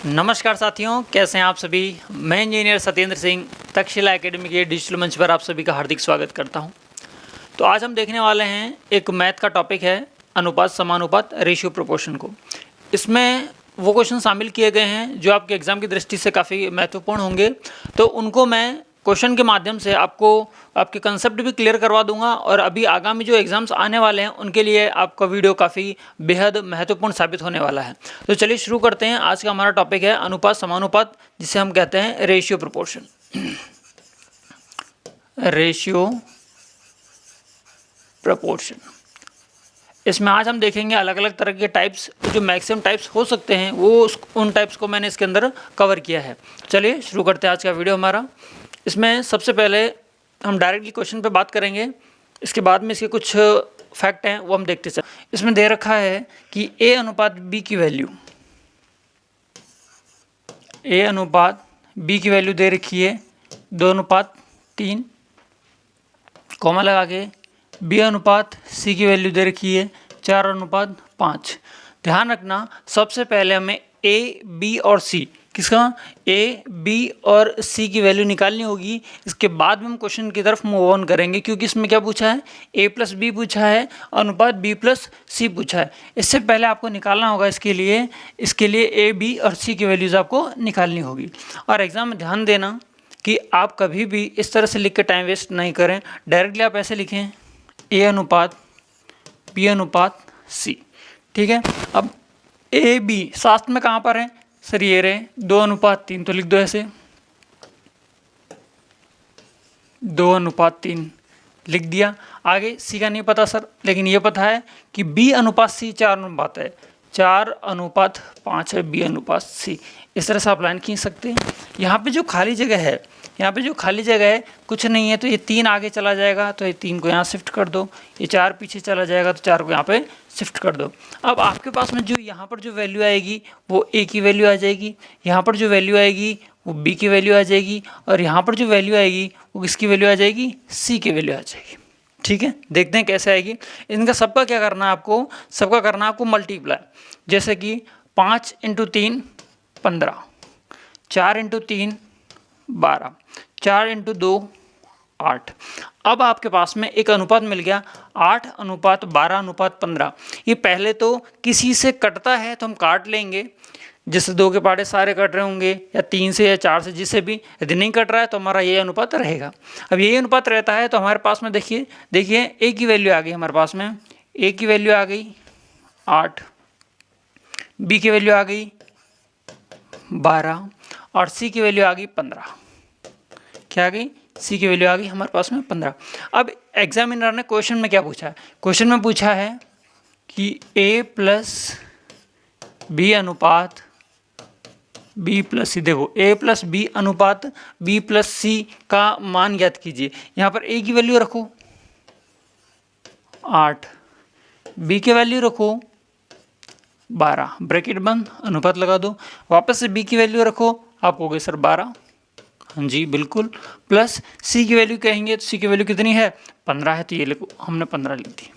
नमस्कार साथियों, कैसे हैं आप सभी। मैं इंजीनियर सत्येंद्र सिंह तक्षशिला एकेडमी के डिजिटल मंच पर आप सभी का हार्दिक स्वागत करता हूं। तो आज हम देखने वाले हैं एक मैथ का टॉपिक है अनुपात समानुपात रेशियो प्रोपोर्शन को। इसमें वो क्वेश्चन शामिल किए गए हैं जो आपके एग्ज़ाम की दृष्टि से काफ़ी महत्वपूर्ण होंगे, तो उनको मैं क्वेश्चन के माध्यम से आपको आपके कंसेप्ट भी क्लियर करवा दूंगा और अभी आगामी जो एग्ज़ाम्स आने वाले हैं उनके लिए आपका वीडियो काफ़ी बेहद महत्वपूर्ण साबित होने वाला है। तो चलिए शुरू करते हैं। आज का हमारा टॉपिक है अनुपात समानुपात, जिसे हम कहते हैं रेशियो प्रोपोर्शन। रेशियो प्रोपोर्शन, इसमें आज हम देखेंगे अलग अलग तरह के टाइप्स, जो मैक्सिमम टाइप्स हो सकते हैं वो उन टाइप्स को मैंने इसके अंदर कवर किया है। चलिए शुरू करते हैं आज का वीडियो हमारा। इसमें सबसे पहले हम डायरेक्टली क्वेश्चन पे बात करेंगे, इसके बाद में इसके कुछ फैक्ट हैं वो हम देखते चलें। इसमें दे रखा है कि ए अनुपात बी की वैल्यू, ए अनुपात बी की वैल्यू दे रखी है 2:3, कॉमा लगा के बी अनुपात सी की वैल्यू दे रखी है 4:5। ध्यान रखना, सबसे पहले हमें ए बी और सी, किसका, ए बी और सी की वैल्यू निकालनी होगी। इसके बाद में हम क्वेश्चन की तरफ मूव ऑन करेंगे, क्योंकि इसमें क्या पूछा है, ए प्लस बी पूछा है, अनुपात बी प्लस सी पूछा है। इससे पहले आपको निकालना होगा इसके लिए ए बी और सी की वैल्यूज़ आपको निकालनी होगी। और एग्ज़ाम में ध्यान देना कि आप कभी भी इस तरह से लिख के टाइम वेस्ट नहीं करें। डायरेक्टली आप ऐसे लिखें, ए अनुपात बी अनुपात सी, ठीक है। अब ए बी साथ में कहाँ पर है सर, ये रहे 2:3, तो लिख दो ऐसे 2:3 लिख दिया। आगे सी का नहीं पता सर, लेकिन ये पता है कि बी अनुपात सी 4:5 है, 4:5 है बी अनुपात सी। इस तरह से आप लाइन खींच सकते हैं। यहाँ पे जो खाली जगह है कुछ नहीं है, तो ये 3 आगे चला जाएगा, तो ये 3 को यहाँ शिफ्ट कर दो, ये 4 पीछे चला जाएगा, तो 4 को यहाँ पे शिफ्ट कर दो। अब आपके पास में जो यहाँ पर जो वैल्यू आएगी वो ए की वैल्यू आ जाएगी, यहाँ पर जो वैल्यू आएगी वो बी की वैल्यू आ जाएगी, और यहाँ पर जो वैल्यू आएगी वो किसकी वैल्यू आ जाएगी, सी की वैल्यू आ जाएगी। ठीक है, देखते हैं कैसे आएगी। इनका सबका क्या करना है आपको, मल्टीप्लाई। जैसे कि 5 × 3 15, 4 × 3 12, 4 × 2 8। अब आपके पास में एक अनुपात मिल गया 8:12:15। ये पहले तो किसी से कटता है तो हम काट लेंगे, जिससे 2 के पार्टे सारे कट रहे होंगे, या 3 से या 4 से, जिससे भी। यदि नहीं कट रहा है तो हमारा ये अनुपात रहेगा। अब ये अनुपात रहता है तो हमारे पास में देखिए ए की वैल्यू आ गई, हमारे पास में ए की वैल्यू आ गई 8, बी की वैल्यू आ गई 12, और सी की वैल्यू आ गई 15। क्या आ गई, सी की वैल्यू आ गई हमारे पास में 15। अब एग्जामिनर ने क्वेश्चन में क्या पूछा है, क्वेश्चन में पूछा है कि ए प्लस बी अनुपात बी प्लस सी। देखो, ए प्लस बी अनुपात बी प्लस सी का मान ज्ञात कीजिए। यहाँ पर ए की वैल्यू रखो 8, बी की वैल्यू रखो 12, ब्रैकेट बंद, अनुपात लगा दो। वापस से बी की वैल्यू रखो, आप हो गए सर 12, हाँ जी बिल्कुल, प्लस सी की वैल्यू कहेंगे तो सी की वैल्यू कितनी है, 15 है, तो ये लिखो, हमने 15 लिख दी।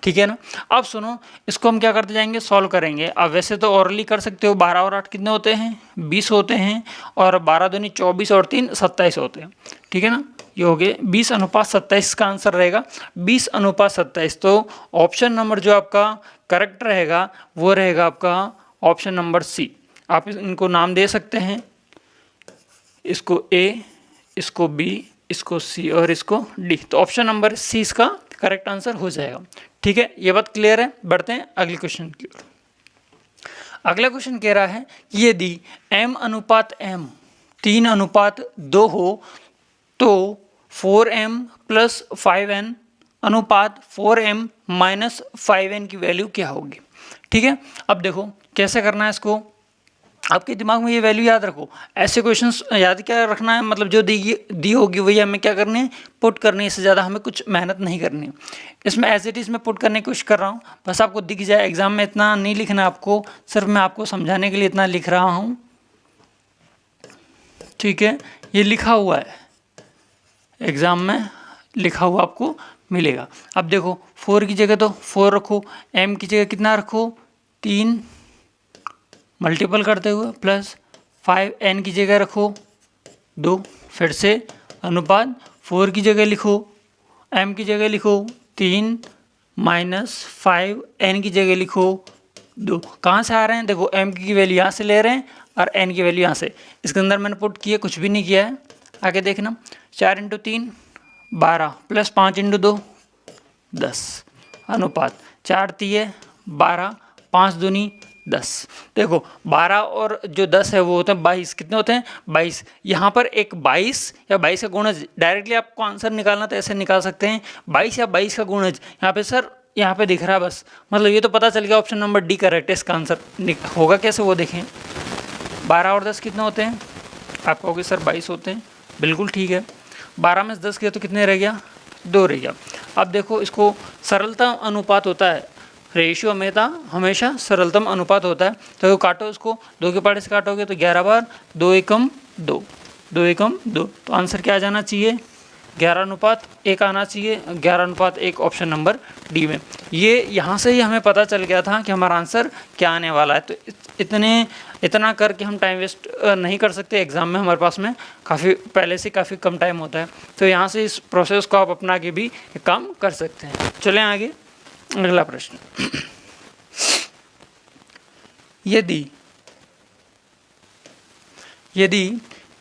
ठीक है ना। अब सुनो, इसको हम क्या करते जाएंगे, सॉल्व करेंगे। अब वैसे तो ओरली कर सकते हो, 12 और 8 कितने होते हैं, 20 होते हैं, और 12 दूनी 24 और 3 27 होते हैं। ठीक है ना, ये हो गए 20:27 का आंसर रहेगा, 20:27। तो ऑप्शन नंबर जो आपका करेक्ट रहेगा वो रहेगा आपका ऑप्शन नंबर सी। आप इनको नाम दे सकते हैं, इसको ए, इसको बी, इसको सी और इसको डी। तो ऑप्शन नंबर सी इसका करेक्ट आंसर हो जाएगा। ठीक है, ये बात क्लियर है। बढ़ते हैं अगले क्वेश्चन की ओर। अगला क्वेश्चन कह रहा है कि यदि m अनुपात m 3:2 हो तो 4m + 5n अनुपात 4m - 5n की वैल्यू क्या होगी। ठीक है, अब देखो कैसे करना है इसको, आपके दिमाग में ये वैल्यू याद रखो। ऐसे क्वेश्चंस याद क्या रखना है, मतलब जो दी होगी वही हमें क्या करनी है, पुट करनी है। इससे ज़्यादा हमें कुछ मेहनत नहीं करनी है। इसमें एज इट इज़ मैं पुट करने की कोशिश कर रहा हूँ, बस आपको दिख जाए। एग्जाम में इतना नहीं लिखना आपको, सिर्फ मैं आपको समझाने के लिए इतना लिख रहा हूँ। ठीक है, ये लिखा हुआ है, एग्ज़ाम में लिखा हुआ आपको मिलेगा। अब देखो 4 की जगह तो 4 रखो, m की जगह कितना रखो, 3 मल्टीपल करते हुए प्लस 5n की जगह रखो 2, फिर से अनुपात 4 की जगह लिखो, m की जगह लिखो 3 माइनस 5n की जगह लिखो 2। कहाँ से आ रहे हैं? देखो m की वैल्यू यहाँ से ले रहे हैं और n की वैल्यू यहाँ से। इसके अंदर मैंने पुट किया, कुछ भी नहीं किया है। आगे देखना 4 × 3 12 प्लस 5 × 2 10 अनुपात 4 3 12 5 दूनी 10। देखो 12 और जो 10 है वो होते हैं 22। कितने होते हैं? 22। यहाँ पर एक 22 या 22 का गुणज, डायरेक्टली आपको आंसर निकालना तो ऐसे निकाल सकते हैं 22 या 22 का गुणज। यहाँ पे सर यहाँ पे दिख रहा है बस, मतलब ये तो पता चल गया ऑप्शन नंबर डी करेक्ट है। इसका आंसर होगा कैसे वो देखें। 12 और 10 कितने होते हैं? आप कहोगे सर 22 होते हैं, बिल्कुल ठीक है। 12 में से 10 किया तो कितने रह गया? 2 रह गया। अब देखो इसको सरलतम अनुपात होता है, रेशियो में था हमेशा सरलतम अनुपात होता है। तो काटो इसको, 2 के पहाड़े से काटोगे तो 11 बार 2 एकम 2, 2 एकम 2। तो आंसर क्या आ जाना चाहिए? 11:1 आना चाहिए। 11:1 ऑप्शन नंबर डी में। ये यहाँ से ही हमें पता चल गया था कि हमारा आंसर क्या आने वाला है। तो इतना करके हम टाइम वेस्ट नहीं कर सकते। एग्ज़ाम में हमारे पास में काफ़ी पहले से काफ़ी कम टाइम होता है, तो यहाँ से इस प्रोसेस को आप अपना के भी काम कर सकते हैं। चलें आगे, अगला प्रश्न। यदि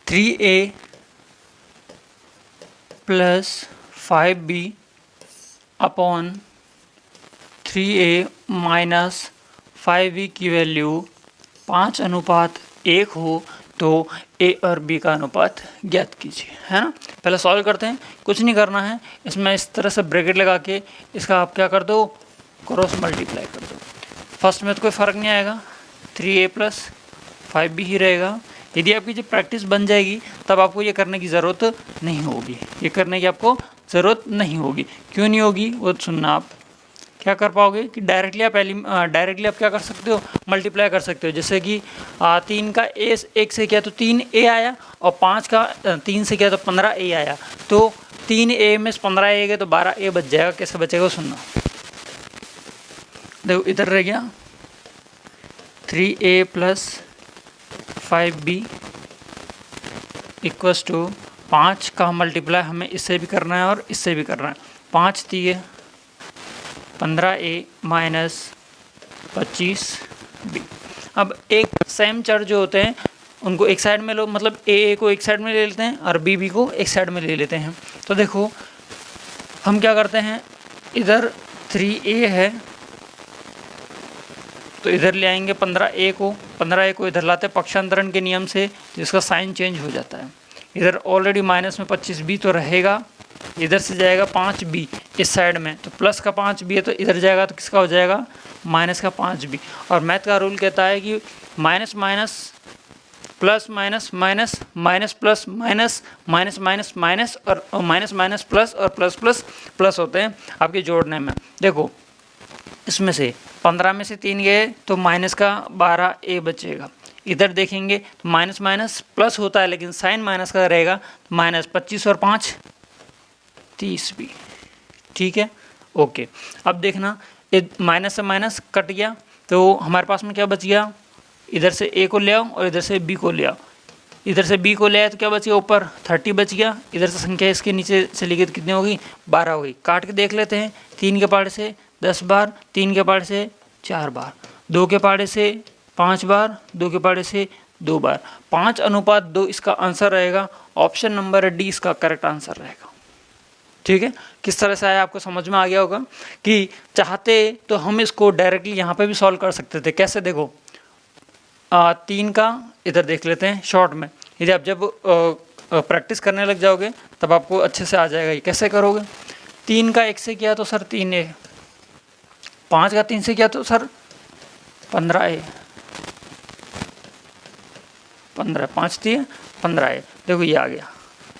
3a plus 5b upon 3a minus 5b की वैल्यू 5:1 हो तो a और b का अनुपात ज्ञात कीजिए, है ना। पहले सॉल्व करते हैं, कुछ नहीं करना है। इसमें इस तरह से ब्रैकेट लगा के इसका आप क्या कर दो, क्रॉस मल्टीप्लाई कर दो। फर्स्ट में तो कोई फ़र्क नहीं आएगा, 3a प्लस 5b ही रहेगा। यदि आपकी जब प्रैक्टिस बन जाएगी तब आपको ये करने की ज़रूरत नहीं होगी, ये करने की आपको ज़रूरत नहीं होगी। क्यों नहीं होगी वो सुनना। आप क्या कर पाओगे कि डायरेक्टली आप क्या कर सकते हो, मल्टीप्लाई कर सकते हो। जैसे कि 3 का a 1 से किया तो 3a आया, और 5 का 3 से किया तो 15a आया। तो 3a में 15a गए तो 12a बच जाएगा। कैसे बचेगा सुनना। देखो इधर रह गया 3a plus 5b equals to 5 का मल्टीप्लाई हमें इससे भी करना है और इससे भी करना है। 5 3 15a माइनस 25b। अब एक सेम चर जो होते हैं उनको एक साइड में लो, मतलब a को एक साइड में ले लेते हैं और b को एक साइड में ले लेते हैं। तो देखो हम क्या करते हैं, इधर 3a है तो इधर ले आएंगे 15a को इधर लाते हैं पक्षांतरण के नियम से, जिसका साइन चेंज हो जाता है। इधर ऑलरेडी माइनस में 25b तो रहेगा, इधर से जाएगा 5b इस साइड में, तो प्लस का 5b है तो इधर जाएगा तो किसका हो जाएगा, माइनस का 5b। और मैथ का रूल कहता है कि minus minus plus minus minus minus plus minus minus minus minus और माइनस माइनस प्लस और प्लस प्लस प्लस होते हैं आपके जोड़ने में। देखो इसमें से 15 में से 3 गए तो माइनस का 12a बचेगा। इधर देखेंगे तो माइनस माइनस प्लस होता है लेकिन साइन माइनस का रहेगा, माइनस 25 और 5 30b। ठीक है, ओके। अब देखना माइनस से माइनस कट गया तो हमारे पास में क्या बच गया, इधर से a को ले आओ और इधर से b को ले आओ। इधर से b को ले आए तो क्या बच गया, ऊपर 30 बच गया। इधर से संख्या इसके नीचे से लिखी तो कितनी होगी, 12 होगी। काट के देख लेते हैं, 3 के पहाड़े से 10 बार, 3 के पहाड़े से 4 बार, 2 के पहाड़े से 5 बार, 2 के पहाड़े से 2 बार, 5:2 इसका आंसर रहेगा। ऑप्शन नंबर डी इसका करेक्ट आंसर रहेगा। ठीक है, किस तरह से आया आपको समझ में आ गया होगा कि चाहते तो हम इसको डायरेक्टली यहाँ पे भी सॉल्व कर सकते थे। कैसे, देखो 3 का इधर देख लेते हैं शॉर्ट में। यदि आप जब प्रैक्टिस करने लग जाओगे तब आपको अच्छे से आ जाएगा। ये कैसे करोगे, 3 का 1 से किया तो सर 3a, 5 का 3 से किया तो सर 15a, 15 5 3 15a। देखो ये आ गया।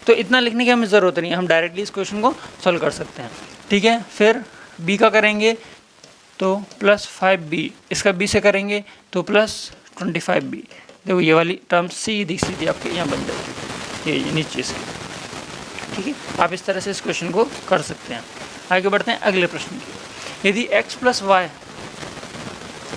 तो इतना लिखने की हमें ज़रूरत नहीं है, हम डायरेक्टली इस क्वेश्चन को सॉल्व कर सकते हैं। ठीक है, फिर b का करेंगे तो प्लस 5b, इसका b से करेंगे तो प्लस 25b। देखो ये वाली टर्म सीधी सीधी आपके यहाँ बन जाएगी, ये नीचे इसके। ठीक है, आप इस तरह से इस क्वेश्चन को कर सकते हैं। आगे बढ़ते हैं अगले प्रश्न की। यदि x प्लस वाई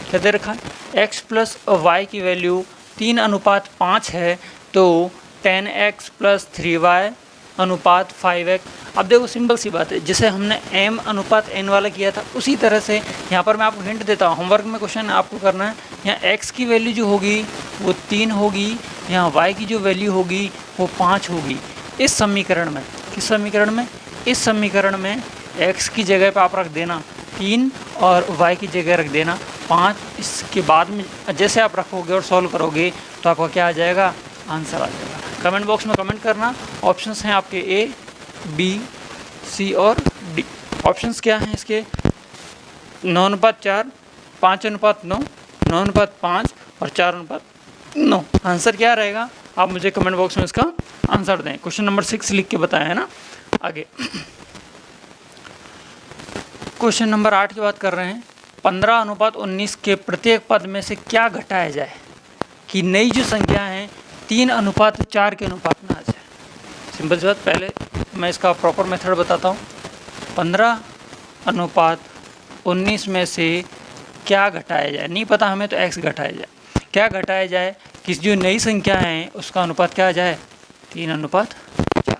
क्या दे रखा है, x प्लस वाई की वैल्यू 3:5 है तो 10x प्लस 3y अनुपात 5x। अब देखो सिंपल सी बात है, जैसे हमने m/n वाला किया था उसी तरह से यहाँ पर मैं आपको हिंट देता हूँ। होमवर्क में क्वेश्चन आपको करना है, यहाँ x की वैल्यू जो होगी वो 3 होगी, यहाँ y की जो वैल्यू होगी वो 5 होगी। इस समीकरण में, किस समीकरण में, इस समीकरण में x की जगह पर आप रख देना 3 और y की जगह रख देना 5। इसके बाद में जैसे आप रखोगे और सॉल्व करोगे तो आपका क्या आ जाएगा, आंसर आ जाएगा। कमेंट बॉक्स में कमेंट करना। ऑप्शंस हैं आपके A, B, C और D। ऑप्शंस क्या हैं इसके, 9:4, 5:9, 9:5 और 4:9। आंसर क्या रहेगा, आप मुझे कमेंट बॉक्स में इसका आंसर दें। क्वेश्चन नंबर 6 लिख के बताया है ना। आगे क्वेश्चन नंबर 8 की बात कर रहे हैं। 15:19 के प्रत्येक पद में से क्या घटाया जाए कि नई जो संख्या है 3:4 के अनुपात में आ जाए। सिंपल सी बात, पहले मैं इसका प्रॉपर मेथड बताता हूँ। 15:19 में से क्या घटाया जाए, नहीं पता हमें तो x घटाया जाए। क्या घटाया जाए कि जो नई संख्या है उसका अनुपात क्या आ जाए, 3:4 आ जाए।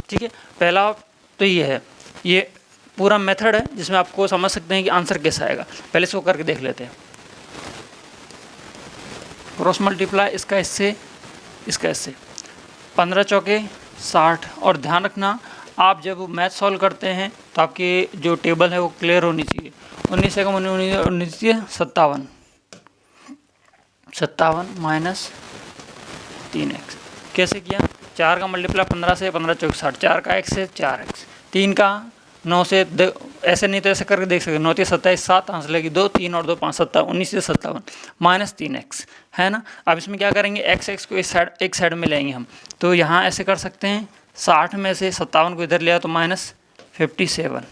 ठीक है, पहला तो ये है, ये पूरा मेथड है जिसमें आपको समझ सकते हैं कि आंसर कैसा आएगा। पहले इसको करके देख लेते हैं। क्रॉस मल्टीप्लाई इसका इससे, इसका इससे, 15 चौके 60। और ध्यान रखना, आप जब मैथ सॉल्व करते हैं तो आपकी जो टेबल है वो क्लियर होनी चाहिए। 19 से कम 19 57, 57 माइनस 3x। कैसे किया, 4 का मल्टीप्लाई 15 से, 15 चौके 60, 4 का x से 4x, 3 का 9 से, ऐसे नहीं तो ऐसे करके देख सकते, 9 27, 7 आंसर लगी 2, 3 और 2 5, 57, 19 से 57 माइनस 3x है ना। अब इसमें क्या करेंगे, x को एक साइड में लेंगे हम, तो यहाँ ऐसे कर सकते हैं, 60 में से 57 को इधर लिया तो माइनस 57,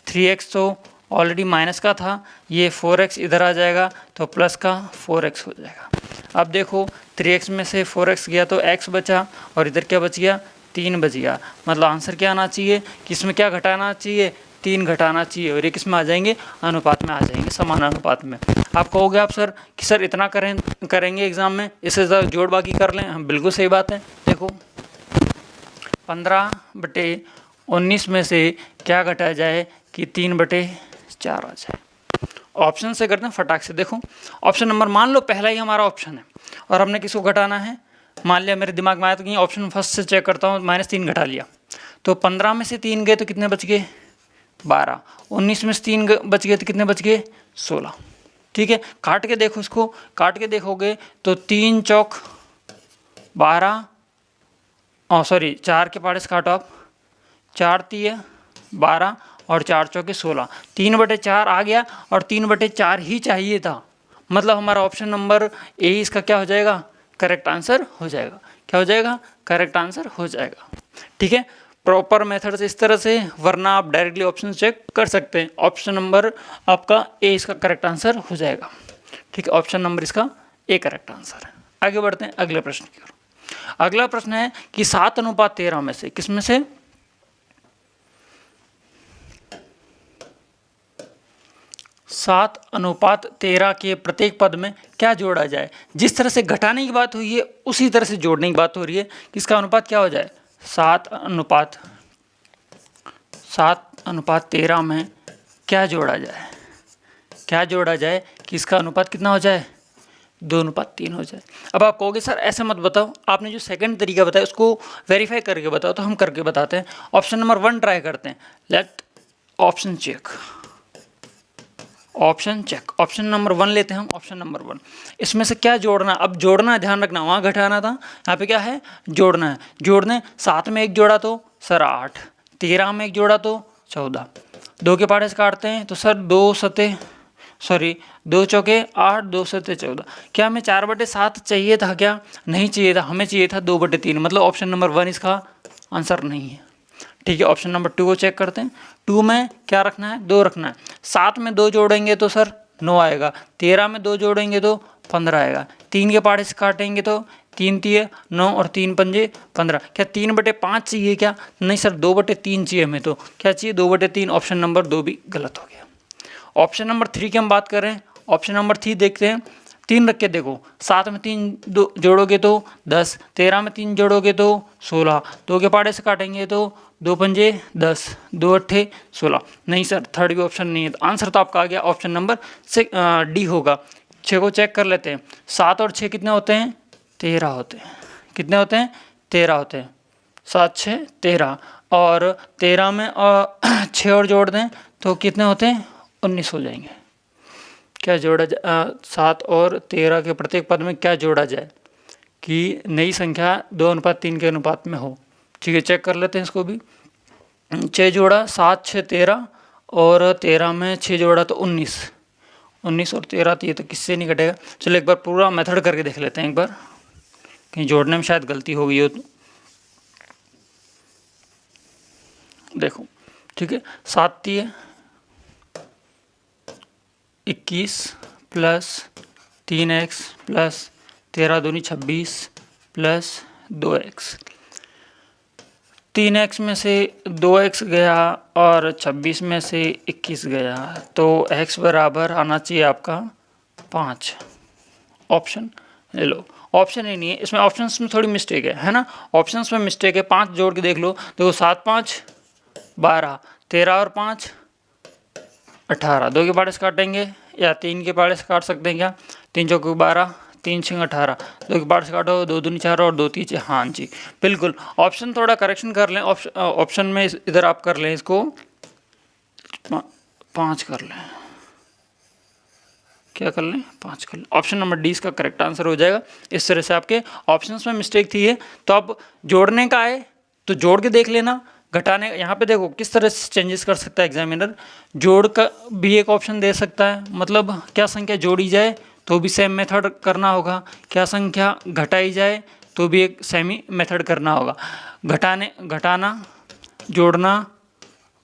3x तो ऑलरेडी माइनस का था, ये 4x इधर आ जाएगा तो प्लस का 4x हो जाएगा। अब देखो 3x में से 4x गया तो x बचा और इधर क्या बच गया, 3 बच गया। मतलब आंसर क्या आना चाहिए, किसमें क्या घटाना चाहिए, 3 घटाना चाहिए, और ये किस में आ जाएंगे, अनुपात में आ जाएंगे, समान अनुपात में। आप कहोगे आप सर कि सर इतना करेंगे एग्जाम में, इससे ज़्यादा जोड़ बाकी कर लें, हम बिल्कुल सही बात है। देखो 15/19 में से क्या घटाया जाए कि 3/4 आ जाए। ऑप्शन से करते हैं फटाक से। देखो ऑप्शन नंबर, मान लो पहला ही हमारा ऑप्शन है और हमने किसको घटाना है, मान लिया मेरे दिमाग में आया तो कहीं ऑप्शन फर्स्ट से चेक करता हूँ, -3 घटा लिया तो 15 में से 3 गए तो कितने बच गए, 12। 19 में से 3 बच गए तो कितने बच गए, 16। ठीक है, काट के देखो, इसको काट के देखोगे तो 3 चौक 12, 4 के पाड़े से काटो आप, 4 तिये 12 और 4 चौके 16, 3/4 आ गया और 3/4 ही चाहिए था। मतलब हमारा ऑप्शन नंबर ए इसका क्या हो जाएगा, करेक्ट आंसर हो जाएगा। क्या हो जाएगा, करेक्ट आंसर हो जाएगा। ठीक है, प्रॉपर मेथड से इस तरह से, वरना आप डायरेक्टली ऑप्शन चेक कर सकते हैं। ऑप्शन नंबर आपका ए इसका करेक्ट आंसर हो जाएगा। ठीक है, ऑप्शन नंबर इसका ए करेक्ट आंसर है। आगे बढ़ते हैं अगले प्रश्न की ओर। अगला प्रश्न है कि 7:13 में से, किस में से, 7:13 के प्रत्येक पद में क्या जोड़ा जाए। जिस तरह से घटाने की बात हुई है उसी तरह से जोड़ने की बात हो रही है कि इसका अनुपात क्या हो जाए, 7:13 में क्या जोड़ा जाए, क्या जोड़ा जाए कि इसका अनुपात कितना हो जाए, 2:3 हो जाए। अब आप कहोगे सर ऐसे मत बताओ, आपने जो सेकंड तरीका बताया उसको वेरीफाई करके बताओ, तो हम करके बताते हैं। ऑप्शन नंबर 1 ट्राई करते हैं। Let option check, option check, option number 1 लेते हैं हम। ऑप्शन नंबर 1, इसमें से क्या जोड़ना, अब जोड़ना है, ध्यान रखना, वहाँ घटाना था, यहाँ पे क्या है, जोड़ना है। जोड़ने 7 में 1 जोड़ा तो सर 8, 13 में 1 जोड़ा तो 14, 2 के पाड़े से काटते हैं तो सर 2 चौके 8, 2 सते 14। क्या हमें 4/7 चाहिए था, क्या नहीं चाहिए था, हमें चाहिए था 2/3। मतलब ऑप्शन नंबर 1 इसका आंसर नहीं है। ठीक है, ऑप्शन नंबर 2 को चेक करते हैं। 2 में क्या रखना है, 2 रखना है। 7 में 2 जोड़ेंगे तो सर 9 आएगा, 13 में 2 जोड़ेंगे तो 15 आएगा, 3 के पाड़े से काटेंगे तो 3 तिये 9 और 3 पंजे 15। क्या 3/5 चाहिए, क्या नहीं सर 2/3 चाहिए हमें, तो क्या चाहिए 2/3। ऑप्शन नंबर 2 भी गलत हो गया। ऑप्शन नंबर 3 की हम बात करें, ऑप्शन नंबर 3 देखते हैं, 3 रख के देखो, 7 में 3 जोड़ोगे तो 10, 13 में 3 जोड़ोगे तो 16, 2 के पाड़े से काटेंगे तो 2 पंजे 10, 2 अट्ठे 16। नहीं सर, थर्ड भी ऑप्शन नहीं है, तो आंसर तो आपका आ गया ऑप्शन नंबर डी होगा। 6 को चेक कर लेते हैं, 7 और 6 कितने होते हैं? 13 होते हैं। कितने होते हैं? 13 होते हैं। 7 6 13, और 13 में 6 और जोड़ दें तो कितने होते हैं? 19 हो जाएंगे। क्या जोड़ा 7 और 13 के प्रत्येक पद में क्या जोड़ा जाए कि नई संख्या 2:3 के अनुपात में हो? ठीक है, चेक कर लेते हैं इसको भी। 6 जोड़ा 7 6 13, और 13 में 6 जोड़ा तो 19, 19 और 13 तो ये तो किससे नहीं कटेगा। चलो एक बार पूरा मेथड करके देख लेते हैं, एक बार कहीं जोड़ने में शायद गलती हो गई हो तो। देखो ठीक है, 7 3 21 प्लस 3x प्लस 13 दूनी 26 प्लस 2x। 3x में से 2x गया और 26 में से 21 गया, तो x बराबर आना चाहिए आपका 5। ऑप्शन ले लो, ऑप्शन ही नहीं है इसमें, ऑप्शंस में थोड़ी मिस्टेक है ना, ऑप्शंस में मिस्टेक है। 5 जोड़ के देख लो, देखो 7 5 12, 13 और 5 18, 2 के पाड़े से काटेंगे या 3 के पाड़े से काट सकते हैं क्या? 3 चौके 12, 3 6 18, 2 के पाड़े से काटो, 2 दूनी 4 और 2 3 6। हाँ जी बिल्कुल, ऑप्शन थोड़ा करेक्शन कर लें, ऑप्शन में इधर आप कर लें, इसको 5 कर लें, क्या कर लें? 5 कर लें। ऑप्शन नंबर डी इसका करेक्ट आंसर हो जाएगा। इस तरह से आपके ऑप्शंस में मिस्टेक थी है, तो अब जोड़ने का आए तो जोड़ के देख लेना, घटाने यहाँ पे देखो किस तरह से चेंजेस कर सकता है एग्जामिनर। जोड़ का भी एक ऑप्शन दे सकता है, मतलब क्या संख्या जोड़ी जाए तो भी सेम मेथड करना होगा, क्या संख्या घटाई जाए तो भी एक सेमी मेथड करना होगा। घटाना, जोड़ना,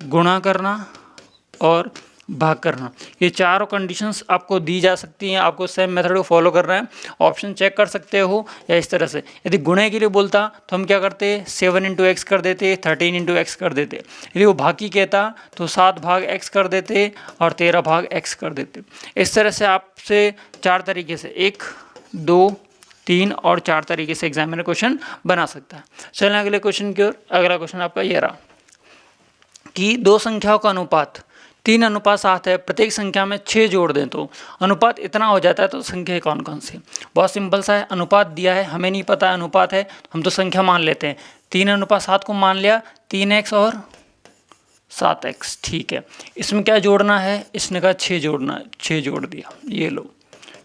गुणा करना और भाग करना, ये चारों कंडीशंस आपको दी जा सकती हैं। आपको सेम मेथड को फॉलो करना है। ऑप्शन चेक कर सकते हो या इस तरह से। यदि गुणे के लिए बोलता तो हम क्या करते? 7 × x कर देते, 13 × x कर देते। यदि वो भाग की कहता तो 7 भाग x कर देते और 13 भाग x कर देते। इस तरह से आपसे 4 तरीके से 1 2 3 और 4 तरीके से एग्जामिनर क्वेश्चन बना सकता है। चलें अगले क्वेश्चन की ओर। अगला क्वेश्चन आपका ये रहा कि दो संख्याओं का अनुपात 3:7 है, प्रत्येक संख्या में 6 जोड़ दें तो अनुपात इतना हो जाता है, तो संख्या कौन कौन सी? बहुत सिंपल सा है, अनुपात दिया है, हमें नहीं पता अनुपात है, हम तो संख्या मान लेते हैं। 3:7 को मान लिया, 3x और 7x। ठीक है, इसमें क्या जोड़ना है? इसने कहा 6 जोड़ना, 6 जोड़ दिया, ये लो।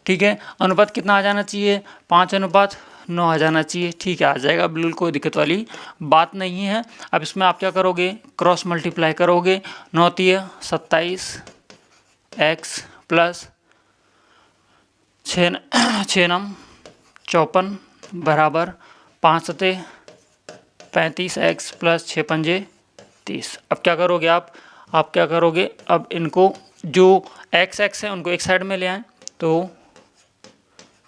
ठीक है, अनुपात कितना आ जाना चाहिए? 5:9 आ जाना चाहिए। ठीक है, आ जाएगा, बिल्कुल कोई दिक्कत वाली बात नहीं है। अब इसमें आप क्या करोगे? क्रॉस मल्टीप्लाई करोगे। 9 × 27 x प्लस 6 9 54 बराबर 5 7 35 x प्लस 6 5 30। अब क्या करोगे आप क्या करोगे? अब इनको जो x है उनको एक साइड में ले आएँ, तो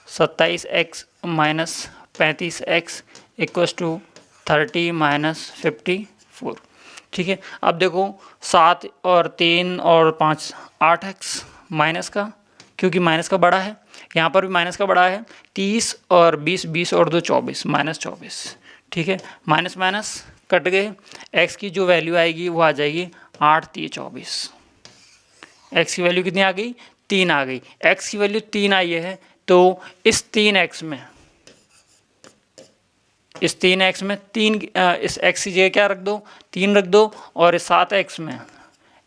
27x minus 35x equals to 30 minus 54। ठीक है, अब देखो 7 और 3 और 5 8x माइनस का, क्योंकि माइनस का बड़ा है, यहाँ पर भी माइनस का बड़ा है। 30 और 20, 20 और 2 24 माइनस 24। ठीक है, माइनस माइनस कट गए, x की जो वैल्यू आएगी वो आ जाएगी 8 3 24। x की वैल्यू कितनी आ गई? 3 आ गई। x की वैल्यू 3 आई है, तो इस 3x में इस x की जगह क्या रख दो? 3 रख दो, और इस 7x में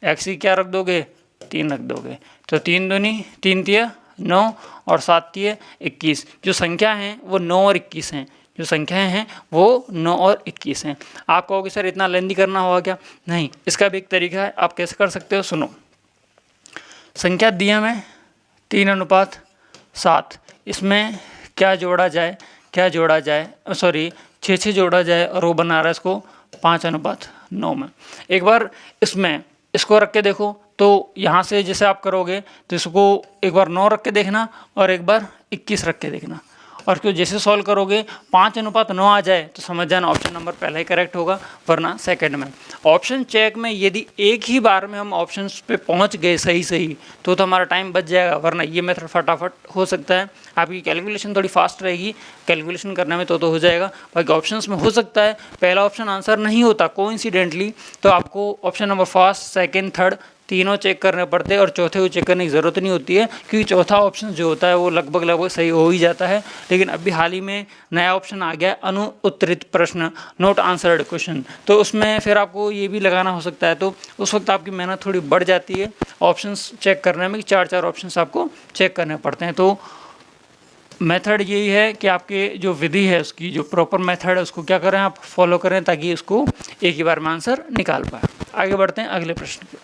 x की क्या रख दोगे? 3 रख दोगे। तो 3 दूनी 3 तिया 9 और 7 तिया 21। जो संख्या हैं वो 9 और 21 हैं, जो संख्याएं हैं वो 9 और 21 हैं। आप कहोगे सर इतना लेंदी करना होगा क्या? नहीं, इसका भी एक तरीका है, आप कैसे कर सकते हो, सुनो। संख्या दिया में 3:7, इसमें क्या जोड़ा जाए? क्या जोड़ा जाए? सॉरी 6 जोड़ा जाए, और वो बना रहा है इसको 5:9 में। एक बार इसमें इसको रख के देखो, तो यहाँ से जैसे आप करोगे तो इसको एक बार 9 रख के देखना और एक बार 21 रख के देखना, और क्यों जैसे सॉल्व करोगे 5:9 आ जाए तो समझ जाना ऑप्शन नंबर पहला ही करेक्ट होगा, वरना सेकंड में। ऑप्शन चेक में यदि एक ही बार में हम ऑप्शन पे पहुंच गए सही तो हमारा टाइम बच जाएगा, वरना ये मेथड फटाफट हो सकता है। आपकी कैलकुलेशन थोड़ी फास्ट रहेगी, कैलकुलेशन करने में तो हो जाएगा। बाकी ऑप्शंस में हो सकता है पहला ऑप्शन आंसर नहीं होता कोइंसिडेंटली, तो आपको option number first, second, third तीनों चेक करने पड़ते हैं और चौथे को चेक करने की ज़रूरत नहीं होती है, क्योंकि चौथा ऑप्शन जो होता है वो लगभग सही हो ही जाता है। लेकिन अभी हाल ही में नया ऑप्शन आ गया अनुत्तरित प्रश्न, नॉट आंसर्ड क्वेश्चन, तो उसमें फिर आपको ये भी लगाना हो सकता है, तो उस वक्त आपकी मेहनत थोड़ी बढ़ जाती है ऑप्शंस चेक करने में, 4 ऑप्शंस आपको चेक करने पड़ते हैं। तो मेथड यही है कि आपके जो विधि है उसकी जो प्रॉपर मेथड है उसको क्या करें आप फॉलो करें, ताकि उसको एक ही बार में आंसर निकाल पाए। आगे बढ़ते हैं अगले प्रश्न पे।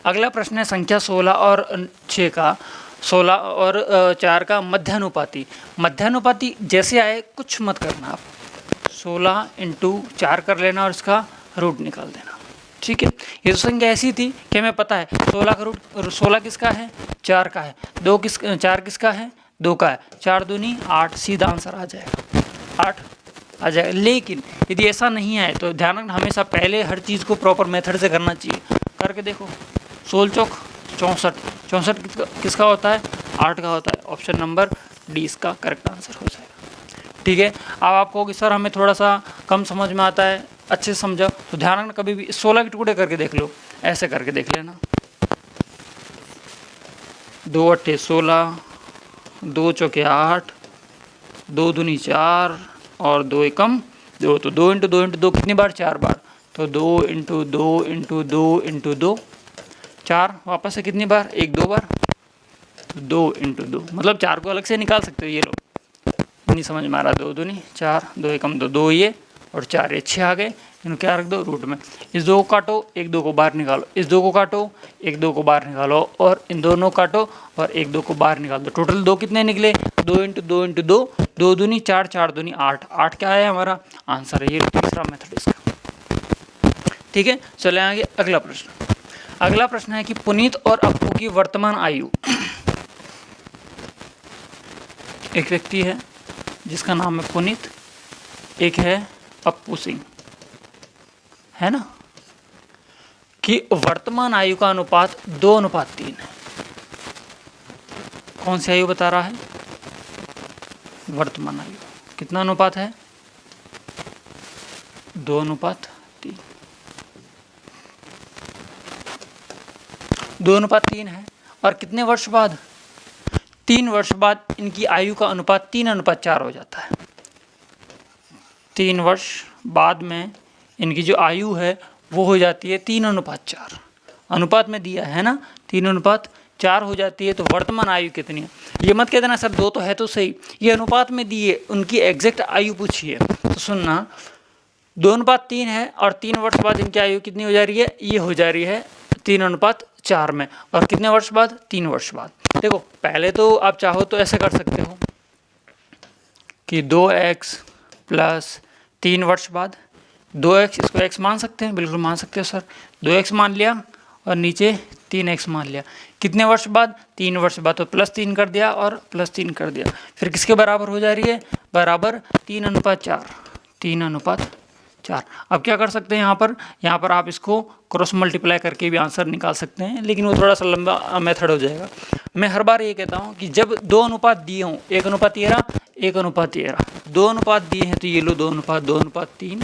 अगला प्रश्न है संख्या 16 और 6 का, 16 और 4 का मध्यानुपाती। मध्यानुपाती जैसे आए कुछ मत करना, आप 16 × 4 कर लेना और इसका रूट निकाल देना, ठीक है। ये तो संख्या ऐसी थी कि हमें पता है 16 का रूट 16 किसका है, 4 का है, 4 किसका है, 2 का है, 4 दूनी 8, सीधा आंसर आ जाएगा, 8 आ जाएगा। लेकिन यदि ऐसा नहीं आए तो ध्यान रखना हमेशा पहले हर चीज़ को प्रॉपर मेथड से करना चाहिए। करके देखो, 16 चौक 64, 64 किसका होता है, 8 का होता है। ऑप्शन नंबर डी इसका करेक्ट आंसर हो जाएगा, ठीक है। अब आप कहोगे सर हमें थोड़ा सा कम समझ में आता है, अच्छे से समझो, तो ध्यान रखना कभी भी 16 के टुकड़े करके देख लो, ऐसे करके देख लेना, 2 अट्ठे 16, 2 चौके 8, 2 दूनी 4 और 2 एकम 2, तो 2 × 2 × 2 कितनी बार, 4 बार, तो 2 × 2 × 2 × 2 4, वापस से कितनी बार, 1-2 बार, 2 × 2, मतलब 4 को अलग से निकाल सकते हो। ये लो, नहीं समझ में आ रहा, 2 दूनी 4, 2 एकम 2, 2 ये और 4 ये 6 आ गए, इनको क्या रख दो रूट में। इस 2 को काटो, 1-2 को बाहर निकालो, इस 2 को काटो, 1-2 को बाहर निकालो और इन दोनों काटो और 1-2 को बाहर निकाल दो। टोटल 2 कितने निकले, 2 × 2 × 2, 2 दूनी 4, 4 दूनी 8, 8 क्या है हमारा आंसर है। ये तीसरा मेथड इसका, ठीक है। चले आगे अगला प्रश्न। अगला प्रश्न है कि पुनीत और अप्पू की वर्तमान आयु। एक व्यक्ति है जिसका नाम है पुनीत, एक है अप्पू सिंह, है ना, कि वर्तमान आयु का अनुपात 2:3 है। कौन सी आयु बता रहा है, वर्तमान आयु, कितना अनुपात है, 2:3, 2:3 है। और कितने वर्ष बाद, 3 वर्ष बाद इनकी आयु का अनुपात 3:4 हो जाता है। 3 वर्ष बाद में इनकी जो आयु है वो हो जाती है 3:4, अनुपात में दिया है ना, 3:4 हो जाती है। तो वर्तमान आयु कितनी है, ये मत कह देना सर 2 तो है तो सही, ये अनुपात में दिए, उनकी एग्जैक्ट आयु पूछिए। तो सुनना, 2:3 है और 3 वर्ष बाद इनकी आयु कितनी हो जा रही है, ये हो जा रही है 3:4 में। और कितने वर्ष बाद, 3 वर्ष बाद। देखो पहले तो आप चाहो तो ऐसे कर सकते हो कि 2x प्लस 3 वर्ष बाद 2x, इसको x मान सकते हैं, बिल्कुल मान सकते हो सर, 2x मान लिया और नीचे 3x मान लिया। कितने वर्ष बाद, 3 वर्ष बाद, तो +3 कर दिया और +3 कर दिया, फिर किसके बराबर हो जा रही है, बराबर 3:4, 3:4। अब क्या कर सकते हैं यहाँ पर आप इसको क्रॉस मल्टीप्लाई करके भी आंसर निकाल सकते हैं, लेकिन वो थोड़ा सा लंबा मेथड हो जाएगा। मैं हर बार ये कहता हूँ कि जब 2 अनुपात दिए हों, 1:13, 1:13, 2 अनुपात दिए हैं तो ये लो 2:3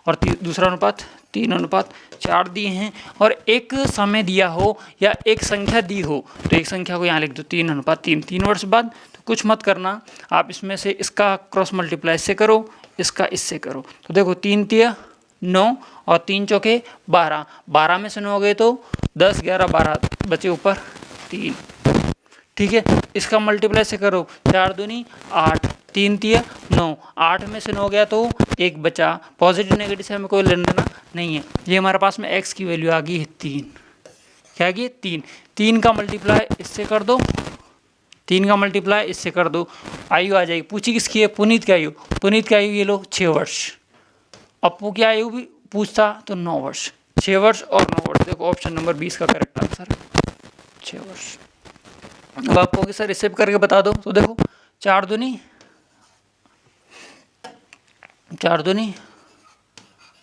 और दूसरा अनुपात 3:4 दिए हैं, और एक समय दिया हो या एक संख्या दी हो तो एक संख्या को यहाँ लिख दो 3:3, 3 वर्ष बाद। तो कुछ मत करना, आप इसमें से इसका क्रॉस मल्टीप्लाई इससे करो, इसका इससे करो, तो देखो 3 × 9 और 3 चौके 12, 12 में से 9 गए तो 10, 11, 12 बचे ऊपर 3, ठीक है। इसका मल्टीप्लाई से करो, 4 दूनी 8, 3 × 9, 8 में से 9 गया तो 1 बचा, पॉजिटिव नेगेटिव से हमें कोई लेना देना नहीं है। ये हमारे पास में x की वैल्यू आ गई है 3, क्या आ गई, 3, 3 का मल्टीप्लाई इससे कर दो, 3 का मल्टीप्लाई इससे कर दो, आयु आ जाएगी। पूछी किसकी है, पुनीत की आयु, पुनीत की आयु ये लो 6 वर्ष, अप्पू की आयु भी पूछता तो 9 वर्ष, 6 वर्ष और 9 वर्ष। देखो ऑप्शन नंबर 20 का करेक्ट आंसर है 6 वर्ष। अब आप कहोगे सर रिसेव करके बता दो, तो देखो 4 दूनी 4 दूनी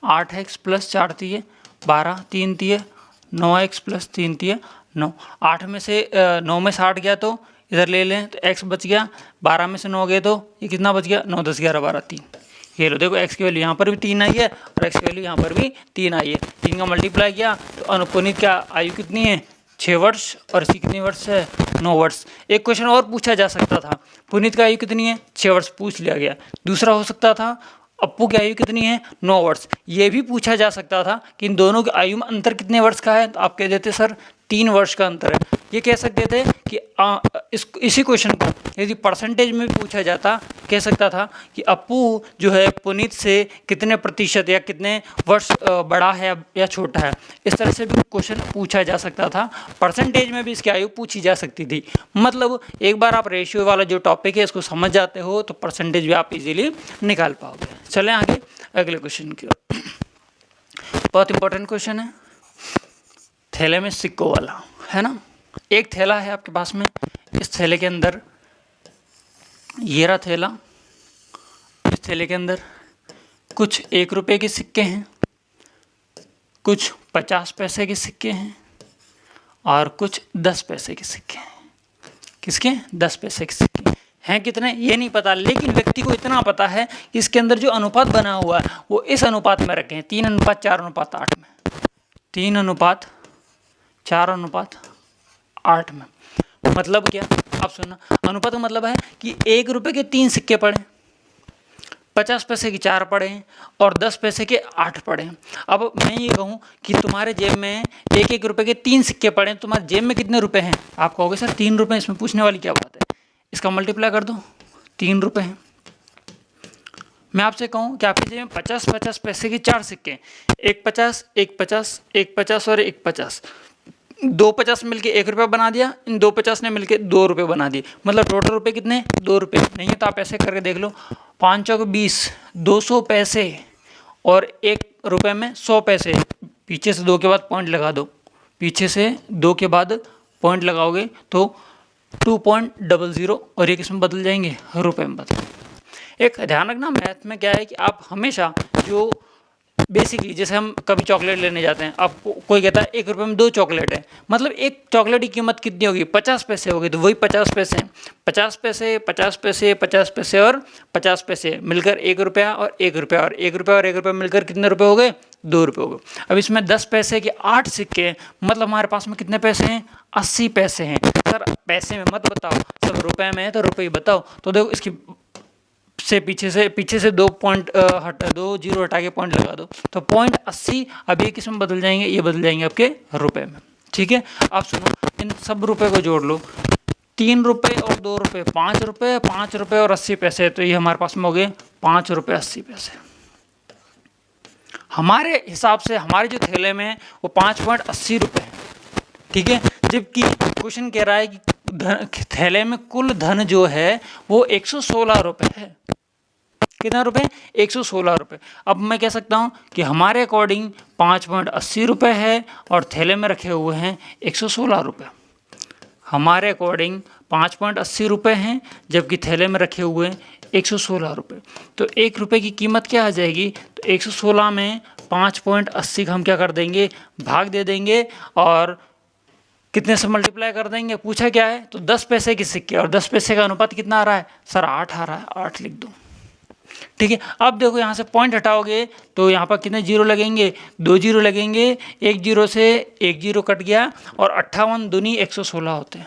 8x प्लस 4 तिये 12, 3 तिये 9x प्लस 3 तिये 9। 8 में से 9 में से 8 गया तो इधर ले लें तो x बच गया। 12 में से 9 गए तो ये कितना बच गया, 9 10 11 12 3। ये लो देखो x की वैल्यू यहाँ पर भी 3 आई है और x की वैल्यू यहाँ पर भी 3 आई है। 3 का मल्टीप्लाई किया तो अनुपुनीत क्या आयु कितनी है, 6 वर्ष, और इसी कितनी वर्ष है, 9 वर्ष। एक क्वेश्चन और पूछा जा सकता था, पुनीत की आयु कितनी है, 6 वर्ष, पूछ लिया गया। दूसरा हो सकता था अप्पू की आयु कितनी है, 9 वर्ष। ये भी पूछा जा सकता था कि इन दोनों की आयु में अंतर कितने वर्ष का है, तो आप कह देते सर 3 वर्ष का अंतर है। ये कह सकते थे कि इसी क्वेश्चन को यदि परसेंटेज में भी पूछा जाता, कह सकता था कि अप्पू जो है पुनीत से कितने प्रतिशत या कितने वर्ष बड़ा है या छोटा है। इस तरह से भी क्वेश्चन पूछा जा सकता था, परसेंटेज में भी इसकी आयु पूछी जा सकती थी। मतलब एक बार आप रेशियो वाला जो टॉपिक है इसको समझ जाते हो तो परसेंटेज भी आप इजीली निकाल पाओगे। चलें आगे अगले क्वेश्चन की ओर। बहुत इंपॉर्टेंट क्वेश्चन है, थैले में सिक्कों वाला, है ना। एक थैला है आपके पास में, इस थैले के अंदर, ये रहा थैला, इस थैले के अंदर कुछ 1 रुपये के सिक्के हैं, कुछ 50 पैसे के सिक्के हैं और कुछ 10 पैसे के सिक्के हैं। किसके, 10 पैसे के सिक्के हैं। कितने ये नहीं पता, लेकिन व्यक्ति को इतना पता है कि इसके अंदर जो अनुपात बना हुआ है वो इस अनुपात में रखे हैं, 3:4:8 में, 3:4:8 में। मतलब क्या, आप सुनना, अनुपात का मतलब है कि 1 रुपये के 3 सिक्के पड़े, 50 पैसे के 4 पड़े और 10 पैसे के 8 पड़े। अब मैं ये कहूँ कि तुम्हारे जेब में 1-1 रुपये के 3 सिक्के पड़े, तुम्हारे जेब में कितने रुपए हैं। आप कहोगे सर 3 रुपये, इसमें पूछने वाली क्या बात है, इसका मल्टीप्लाई कर दो, 3 रुपये हैं। मैं आपसे कहूँ कि आपके जेब में 50-50 पैसे के 4 सिक्के, 1 50, 1 50, 1 50 और 1 50, 2 50 मिलके 1 रुपया बना दिया, इन 2 50 ने मिलके 2 रुपये बना दिए। मतलब टोटल रुपए कितने, 2 रुपये। नहीं है तो आप ऐसे करके देख लो, 5 × 20, 200 पैसे और 1 रुपये में 100 पैसे। पीछे से 2 के बाद पॉइंट लगा दो, पीछे से 2 के बाद पॉइंट लगाओगे तो 2.00 और ये किसमें बदल जाएंगे, रुपए में बदल। एक ध्यान रखना, मैथ में क्या है कि आप हमेशा जो बेसिकली जैसे हम कभी चॉकलेट लेने जाते हैं, आपको कोई कहता है 1 रुपये में 2 चॉकलेट है, मतलब एक चॉकलेट की कीमत कितनी होगी, 50 पैसे होगी, तो वही 50 पैसे, 50 पैसे, 50 पैसे, 50 पैसे और 50 पैसे मिलकर 1 रुपया और 1 रुपया और 1 रुपया और 1 रुपया मिलकर कितने रुपए हो गए, 2 रुपये हो गए। अब इसमें 10 पैसे के 8 सिक्के, मतलब हमारे पास में कितने पैसे हैं, 80 पैसे हैं। सर पैसे में मत बताओ, सब रुपये में है तो रुपये बताओ। तो देखो इसकी से पीछे से 2 जीरो हटा के पॉइंट लगा दो, तो 0.80 अब ये किस में बदल जाएंगे, ये बदल जाएंगे आपके रुपए में। ठीक है, आप सुनो, इन सब रुपए को जोड़ लो, 3 रुपये और 2 रुपये 5 रुपये, 5 रुपये और 80 पैसे, तो ये हमारे पास में हो गए 5 रुपये 80 पैसे। हमारे हिसाब से हमारे जो थैले में है वो 5.80 रुपये है। ठीक है, जबकि क्वेश्चन कह रहा है कि थैले में कुल धन जो है वो 116 रुपये है। कितना रुपए, 116 रुपये। अब मैं कह सकता हूँ कि हमारे अकॉर्डिंग 5.80 रुपये है और थैले में रखे हुए हैं 116 रुपये। हमारे अकॉर्डिंग 5.80 रुपये हैं जबकि थैले में रखे हुए हैं 116 रुपये। तो 1 रुपये की कीमत क्या आ जाएगी, तो 116 में 5.80 का हम क्या कर देंगे, भाग दे देंगे और कितने से मल्टीप्लाई कर देंगे। पूछा क्या है, तो 10 पैसे के सिक्के और 10 पैसे का अनुपात कितना आ रहा है, सर 8 आ रहा है, 8 लिख दो। ठीक है, अब देखो यहाँ से पॉइंट हटाओगे तो यहाँ पर कितने जीरो लगेंगे, 2 जीरो लगेंगे, 1 जीरो से 1 जीरो कट गया और 58 दूनी 116 होते हैं,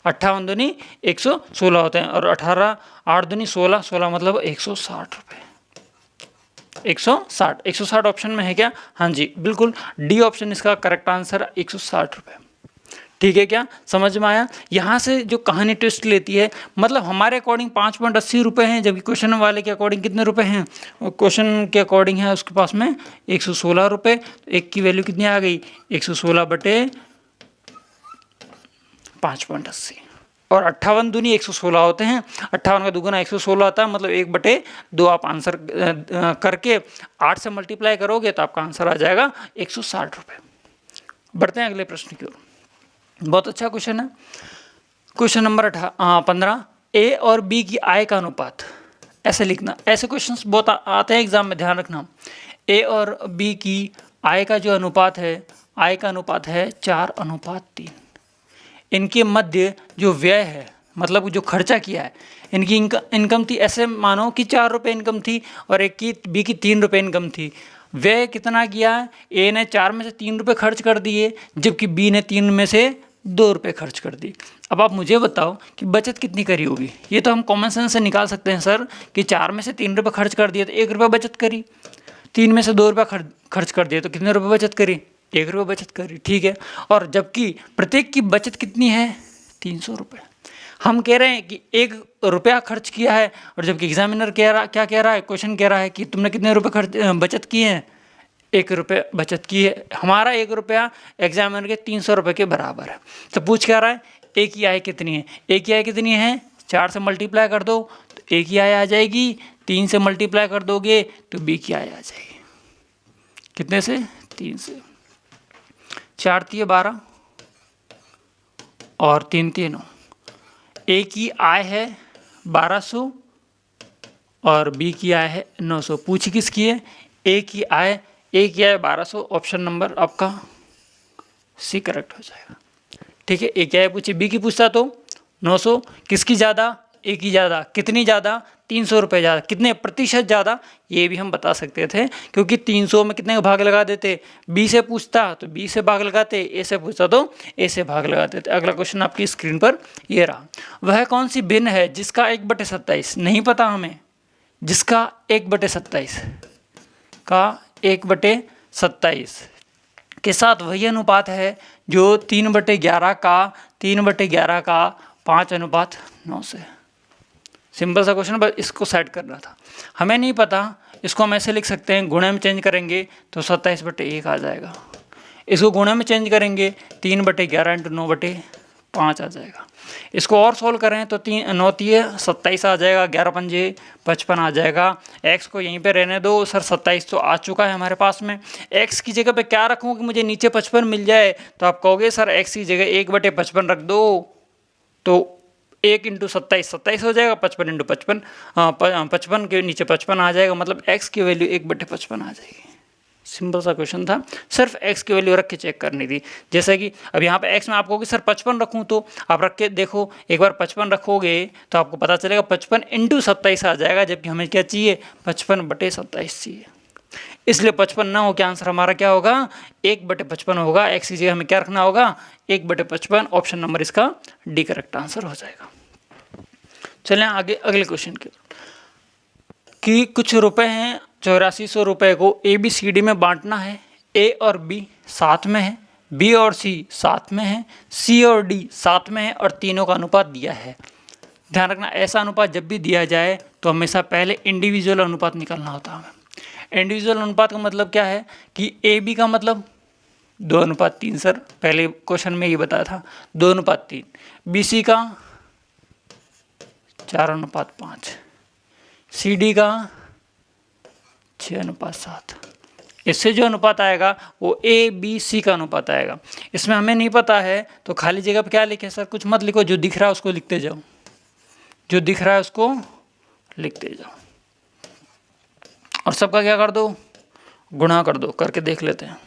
58 दूनी 116 होते हैं और 18 8 दूनी 16, 16 मतलब 160 रुपये, 160 ऑप्शन में है क्या, हाँ जी बिल्कुल, डी ऑप्शन इसका करेक्ट आंसर, 160 रुपये। ठीक है, क्या समझ में आया। यहाँ से जो कहानी ट्विस्ट लेती है, मतलब हमारे अकॉर्डिंग 5.80 रुपये हैं जबकि क्वेश्चन वाले के अकॉर्डिंग कितने रुपए हैं, क्वेश्चन के अकॉर्डिंग है उसके पास में 116 रुपये। तो एक की वैल्यू कितनी आ गई, 116 बटे 5.80 और 58 दूनी 116 होते हैं, 58 का दुगुना 116 आता है, मतलब 1/2 आप आंसर करके 8 से मल्टीप्लाई करोगे तो आपका आंसर आ जाएगा 160 रुपये। बढ़ते हैं अगले प्रश्न की ओर। बहुत अच्छा क्वेश्चन है, क्वेश्चन नंबर 15, ए और बी की आय का अनुपात ऐसे लिखना। ऐसे क्वेश्चंस बहुत आते हैं एग्जाम में, ध्यान रखना। ए और बी की आय का जो अनुपात है, आय का अनुपात है 4:3। इनके मध्य जो व्यय है, मतलब जो खर्चा किया है, इनकी इनकम थी, ऐसे मानो कि 4 रुपये इनकम थी और एक की बी की 3 रुपये इनकम थी। व्यय कितना किया? ए ने 4 में से 3 रुपये खर्च कर दिए, जबकि बी ने 3 में से 2 रुपये खर्च कर दिए। अब आप मुझे बताओ कि बचत कितनी करी होगी। ये तो हम कॉमन सेंस से निकाल सकते हैं सर कि 4 में से 3 रुपये खर्च कर दिए तो 1 रुपये बचत करी, 3 में से 2 रुपये खर्च कर दिए तो कितने रुपये बचत करी? 1 रुपये बचत करी, ठीक है। और जबकि प्रत्येक की बचत कितनी है? 300 रुपये। हम कह रहे हैं कि 1 रुपया खर्च किया है, और जबकि एग्जामिनर क्या कह रहा है, क्वेश्चन कह रहा है कि तुमने कितने रुपये बचत किए हैं? 1 रुपये बचत की है। हमारा 1 रुपया एग्जामिनर के 300 रुपये के बराबर है। तो पूछ क्या रहा है? ए की आय कितनी है? ए की आय कितनी है? 4 से मल्टीप्लाई कर दो तो ए की आय आ जाएगी, 3 से मल्टीप्लाई कर दोगे तो बी की आय आ जाएगी। कितने से? 3 से। 4 तिये 12 और 3 तिये 9। ए की आय है 1200 और बी की आय है 900। पूछ किसकी है? ए की आय 1200। ऑप्शन नंबर आपका सी करेक्ट हो जाएगा, ठीक है। ए की आय पूछी, बी की पूछता तो 900। किसकी ज़्यादा? ए की ज़्यादा। कितनी ज़्यादा? 300 रुपये ज़्यादा। कितने प्रतिशत ज़्यादा? ये भी हम बता सकते थे, क्योंकि 300 में कितने का भाग लगा देते? बी से पूछता तो बी से भाग लगाते, ए से पूछता तो ए से भाग लगाते थे। अगला क्वेश्चन आपकी स्क्रीन पर ये रहा। वह कौन सी भिन्न है जिसका 1/27 नहीं पता हमें? जिसका 1/27 का 1/27 के साथ वही अनुपात है जो 3/11 का 5:9 से। सिंपल सा क्वेश्चन, बस इसको सेट करना था। हमें नहीं पता, इसको हम ऐसे लिख सकते हैं, गुणे में चेंज करेंगे तो 27/1 आ जाएगा। इसको गुणे में चेंज करेंगे 3/11 × 9/5 आ जाएगा। इसको और सोल्व करें तो 9 तिये 27 आ जाएगा, 11 पंजे 55 आ जाएगा। x को यहीं पे रहने दो सर, 27 तो आ चुका है हमारे पास में। x की जगह पे क्या रखूँ कि मुझे नीचे 55 मिल जाए? तो आप कहोगे सर x की जगह 1/55 रख दो, तो 1 × 27 हो जाएगा, 55 × 55 55 के नीचे 55 आ जाएगा, मतलब x की वैल्यू 1/55 आ जाएगी। सिंपल सा क्वेश्चन था, सिर्फ x की वैल्यू रख के चेक करनी थी। जैसे कि अब यहाँ पे x में आप कहोगे सर 55 रखूँ, तो आप रख के देखो, एक बार 55 रखोगे तो आपको पता चलेगा 55 × 27 आ जाएगा, जबकि हमें क्या चाहिए? 55/27 चाहिए। इसलिए 55 ना हो के आंसर हमारा क्या होगा? 1/55 होगा। x की जगह हमें क्या रखना होगा? 1/55। ऑप्शन नंबर इसका डी करेक्ट आंसर हो जाएगा। चलें आगे अगले क्वेश्चन के, कि कुछ रुपए हैं 8400 रुपये को ABCD में बांटना है। A और B साथ में है, B और C साथ में है, C और D साथ में है, और तीनों का अनुपात दिया है। ध्यान रखना, ऐसा अनुपात जब भी दिया जाए तो हमेशा पहले इंडिविजुअल अनुपात निकालना होता है हमें। इंडिविजुअल अनुपात का मतलब क्या है कि AB का मतलब 2:3 सर, पहले क्वेश्चन में ये बताया था 2:3। BC का 4:5, CD का 6:7। इससे जो अनुपात आएगा वो ABC का अनुपात आएगा। इसमें हमें नहीं पता है तो खाली जगह पर क्या लिखे सर? कुछ मत लिखो, जो दिख रहा है उसको लिखते जाओ, जो दिख रहा है उसको लिखते जाओ, और सबका क्या कर दो? गुणा कर दो। करके देख लेते हैं।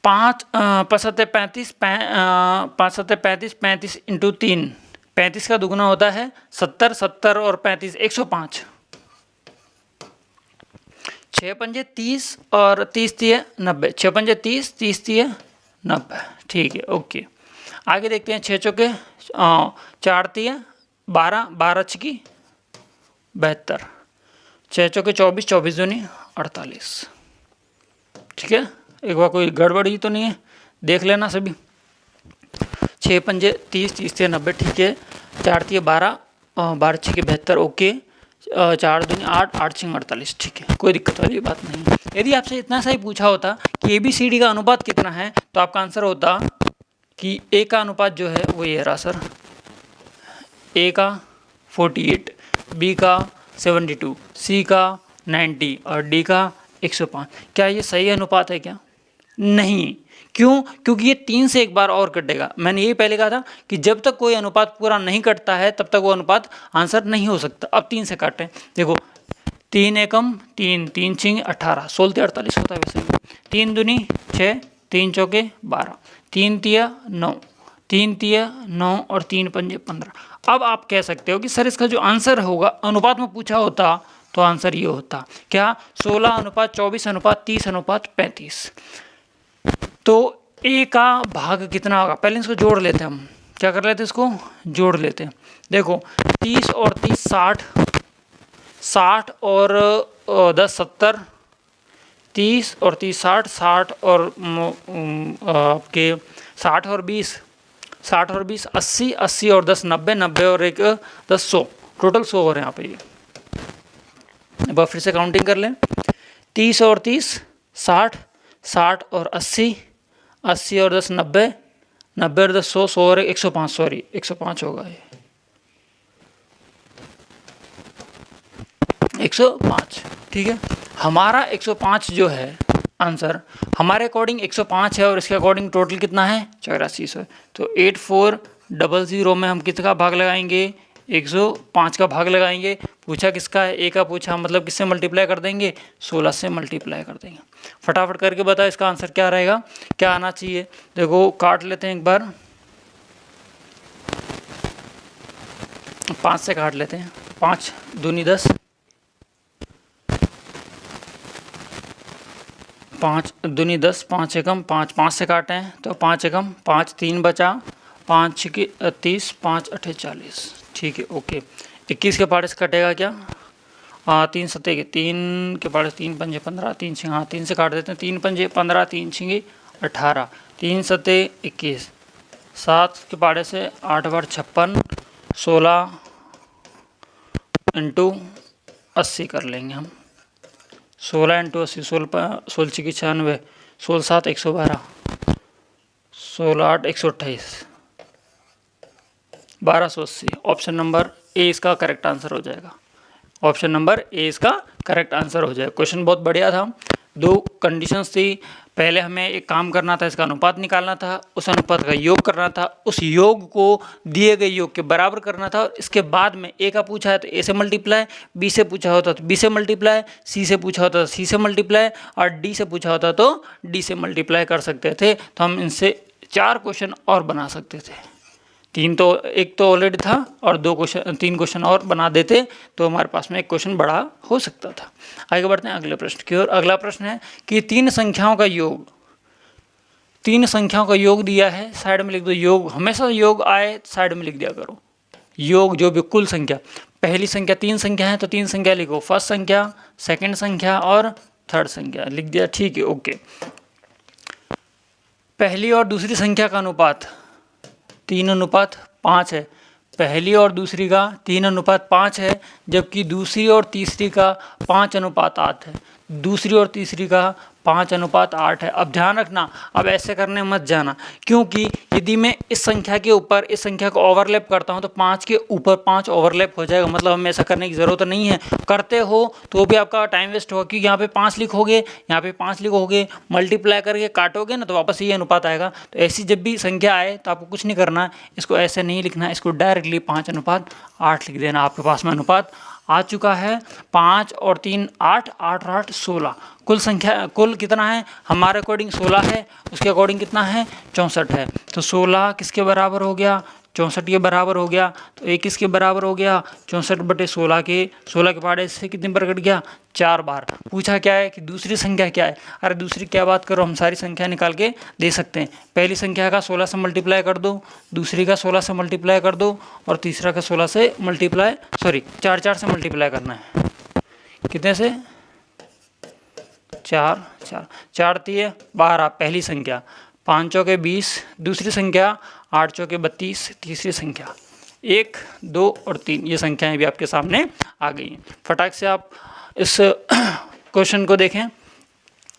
5 × 35 35 × 3, 35 का दुगुना होता है 70, 70 और 35 105। 6 पंजे 30 और 30 तिये 90, 6 पंजे 30, 30 तिये 90, ठीक है, ओके। आगे देखते हैं। 6 चौके 4 तिये 12, 12 छकी 72, 6 चौके 24, 24 दूनी 48, ठीक है। एक बार कोई गड़बड़ी तो नहीं है, देख लेना सभी। 6 पंजे 30, 30 तिये 90, ठीक है। 4 तिये 12, 12 छके 72, ओके। 4 दूनी 8, 8 छक 48, ठीक है, कोई दिक्कत वाली बात नहीं। यदि आपसे इतना सा ही पूछा होता कि ABCD का अनुपात कितना है, तो आपका आंसर होता कि A का अनुपात जो है वो ये रहा सर, A का 48, B का 72, C का 90 और D का 105। क्या ये सही अनुपात है क्या? नहीं। क्यों? क्योंकि ये 3 से एक बार और कटेगा। मैंने ये पहले कहा था कि जब तक कोई अनुपात पूरा नहीं कटता है तब तक वो अनुपात आंसर नहीं हो सकता। अब 3 से काटें, देखो 3 एकम 3, 3 छिंग 18, 16 ते 48 होता है वैसे। 3 दूनी 6, 3 चौके 12, 3 तिया 9, 3 तिया 9 और 3 पंजे 15। अब आप कह सकते हो कि सर इसका जो आंसर होगा, अनुपात में पूछा होता तो आंसर ये होता क्या, 16:24:30:35। तो ए का भाग कितना होगा, पहले इसको जोड़ लेते हैं हम। क्या कर लेते हैं, इसको जोड़ लेते हैं। देखो 30 और 30 60, 60 और 10 70, 30 और 30 60, 60 और आपके 60 और 20, 60 और 20 80, 80 और 10 90, 90 और 1 10 100, टोटल 100 हो रहे हैं यहाँ पे। ये अब फिर से काउंटिंग कर लें, 30 और 30 60, 60 और 80, 80 और 10 90, 90 और 10 100, 100 और 105, सॉरी 105 होगा ये, 105। ठीक है, हमारा 105 जो है आंसर हमारे अकॉर्डिंग 105 है और इसके अकॉर्डिंग टोटल कितना है 8400। तो 8400 में हम किसका भाग लगाएंगे, 105 का भाग लगाएंगे। पूछा किसका है, ए का पूछा, मतलब किससे मल्टीप्लाई कर देंगे, 16 से मल्टीप्लाई कर देंगे। फटाफट करके बताओ इसका आंसर क्या रहेगा, क्या आना चाहिए। देखो काट लेते हैं एक बार, 5 से काट लेते हैं, 5 दूनी 10, 5 दूनी 10, 5 एकम 5, 5 से काटे हैं तो 5 एकम 5, 3 बचा, 5 की 30, 5 8 40। ठीक है, ओके। 21 के पार्ट से कटेगा क्या, 3 सत्ते के 3 के पार्ट 3 पंजे 15, 3 छिंग, 3 से काट देते हैं, 3 पंजे 15, 3 छिंगे 18, 3 सत्ते 21, 7 के पार्ट से 8 बार 56, 16 इंटू 80 कर लेंगे हम, 16 इंटू 80, 16 की 96, 16 7 112, 16 8 128, 1280। ऑप्शन नंबर ए इसका करेक्ट आंसर हो जाएगा। ऑप्शन नंबर ए इसका करेक्ट आंसर हो जाएगा। क्वेश्चन बहुत बढ़िया था। 2 कंडीशंस थी, पहले हमें एक काम करना था, इसका अनुपात निकालना था, उस अनुपात का योग करना था, उस योग को दिए गए योग के बराबर करना था, और इसके बाद में ए का पूछा है तो ए से मल्टीप्लाई, बी से पूछा होता तो बी से मल्टीप्लाई, सी से पूछा होता तो सी से मल्टीप्लाई, और डी से पूछा होता तो डी से मल्टीप्लाई कर सकते थे। तो हम इनसे 4 क्वेश्चन और बना सकते थे। 3 तो, एक तो ऑलरेडी था और 3 क्वेश्चन और बना देते तो हमारे पास में एक क्वेश्चन बड़ा हो सकता था। आगे बढ़ते हैं अगले प्रश्न की ओर। अगला प्रश्न है कि 3 संख्याओं का योग, 3 संख्याओं का योग दिया है, साइड में लिख दो योग, हमेशा योग आए साइड में लिख दिया करो। योग जो भी कुल संख्या, पहली संख्या 3 संख्या है तो 3 संख्या लिखो, फर्स्ट संख्या, सेकंड संख्या और थर्ड संख्या लिख दिया। ठीक है, ओके। पहली और दूसरी संख्या का अनुपात 3:5 है। पहली और दूसरी का 3:5 है, जबकि दूसरी और तीसरी का 5:8 है। दूसरी और तीसरी का 5:8 है। अब ध्यान रखना, अब ऐसे करने मत जाना, क्योंकि यदि मैं इस संख्या के ऊपर इस संख्या को ओवरलैप करता हूं तो 5 के ऊपर 5 ओवरलैप हो जाएगा, मतलब हमें ऐसा करने की ज़रूरत नहीं है। करते हो तो भी आपका टाइम वेस्ट होगा, क्योंकि यहाँ पे 5 लिखोगे, यहाँ पे 5 लिखोगे, मल्टीप्लाई करके काटोगे ना तो वापस ये अनुपात आएगा। तो ऐसी जब भी संख्या आए तो आपको कुछ नहीं करना, इसको ऐसे नहीं लिखना, इसको डायरेक्टली 5:8 लिख देना। आपके पास में अनुपात आ चुका है। 5 और 3 8, 8 और 8 16। कुल संख्या, कुल कितना है हमारे अकॉर्डिंग 16 है, उसके अकॉर्डिंग कितना है 64 है। तो 16 किसके बराबर हो गया, 64 के बराबर हो गया। तो 1 किसके बराबर हो गया, 64/16 के, 16 के पाड़े से कितनी बार कट गया, 4 बार। पूछा क्या है कि दूसरी संख्या क्या है, अरे दूसरी क्या बात करो, हम सारी संख्या निकाल के दे सकते हैं। पहली संख्या का 16 से मल्टीप्लाई कर दो, दूसरी का 16 से मल्टीप्लाई कर दो, और तीसरा का 16 से मल्टीप्लाई, सॉरी 4 से मल्टीप्लाई करना है। कितने से, 4 3 12 पहली संख्या, 5 चौके 20 दूसरी संख्या, 8 चौके 32 तीसरी संख्या, 1 2 और 3 ये संख्याएं भी आपके सामने आ गई हैं। फटाक से आप इस क्वेश्चन को देखें,